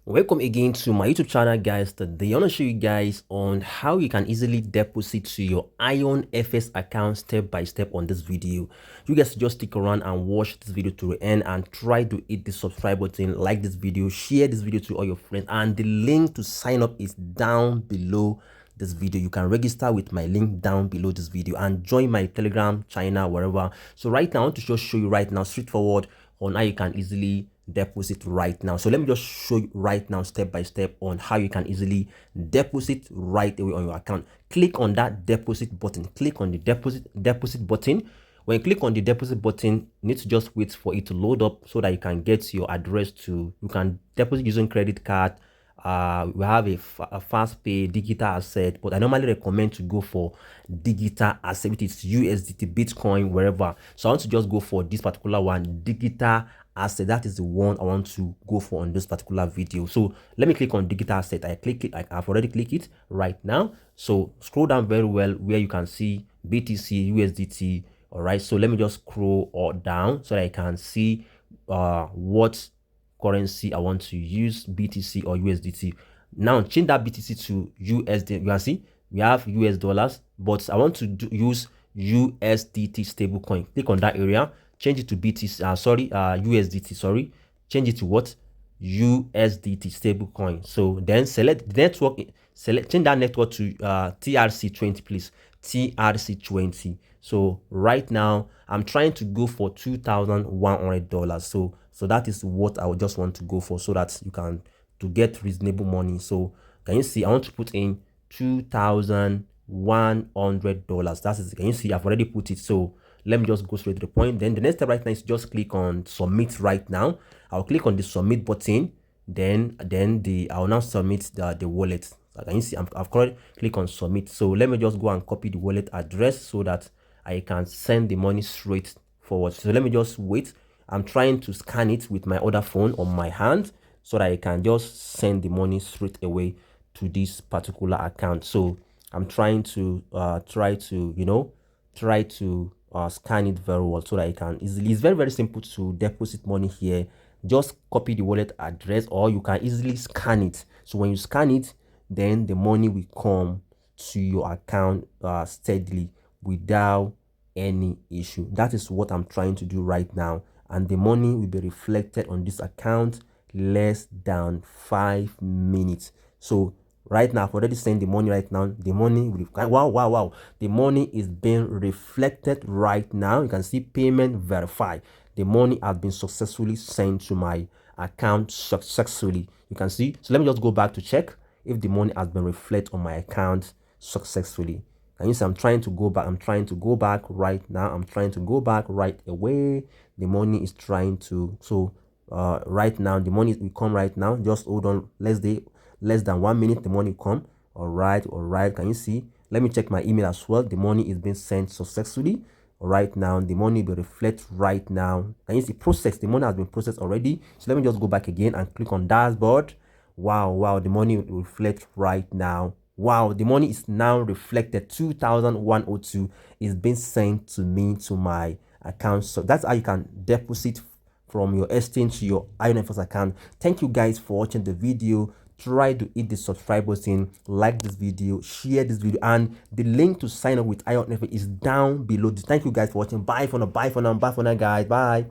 Welcome again to my YouTube channel, guys. Today I want to show you guys on how you can easily deposit to your IronFX account step by step on this video. You guys just stick around and watch this video to the end and try to hit the subscribe button, like this video, share this video to all your friends, and the link to sign up is down below this video. You can register with my link down below this video and join my Telegram channel wherever. So right now I want to just show you right now straightforward on how you can easily deposit right now. So let me just show you right now step by step on how you can easily deposit right away on your account. Click on that deposit button. Click on the deposit button. When you click on the deposit button, you need to just wait for it to load up so that you can get your address to, you can deposit using credit card. We have a fast pay digital asset, but I normally recommend to go for digital asset, which is USDT, Bitcoin, wherever. So I want to just go for this particular one, digital asset. That is the one I want to go for on this particular video. So let me click on digital asset. I click it, I've already clicked it right now. So scroll down very well where you can see BTC, USDT. All right, so let me just scroll all down so that I can see what currency I want to use, BTC or USDT. Now change that BTC to USD. You can see we have US dollars, but I want to use USDT stablecoin. Click on that area, change it to BTC, USDT, sorry. Change it to what? USDT stablecoin. So then select the network, change that network to TRC20, please. TRC20. So right now I'm trying to go for $2,100. So that is what I would just want to go for, so that you can to get reasonable money. So can you see I want to put in $2,100. That is, can you see I've already put it. So let me just go straight to the point. Then the next step right now is just click on submit right now. I'll click on the submit button. Then I'll now submit the wallet. Can you see I've already clicked on submit. So let me just go and copy the wallet address so that I can send the money straight forward. So let me just wait. I'm trying to scan it with my other phone on my hand so that I can just send the money straight away to this particular account. So I'm trying to scan it very well so that I can easily, it's very simple to deposit money here. Just copy the wallet address, or you can easily scan it. So when you scan it, then the money will come to your account steadily without any issue. That is what I'm trying to do right now, and the money will be reflected on this account less than 5 minutes. So right now I've already sent the money. Right now the money will, wow, the money is being reflected right now. You can see payment verified. The money has been successfully sent to my account successfully. You can see. So let me just go back to check if the money has been reflected on my account successfully. And you see I'm trying to go back. I'm trying to go back right now. I'm trying to go back right away. The money is trying to, so right now the money will come right now. Just hold on, less than 1 minute, the money will come. All right, can you see? Let me check my email as well. The money is being sent successfully right now. The money will reflect right now. Can you see process? The money has been processed already. So let me just go back again and click on dashboard. Wow, the money will reflect right now. Wow, the money is now reflected. 2,102 is being sent to me to my account. So that's how you can deposit from your exchange to your IronFX account. Thank you guys for watching the video. Try to hit the subscribe button, like this video, share this video, and the link to sign up with IronFX is down below. Thank you guys for watching. Bye for now, guys. Bye.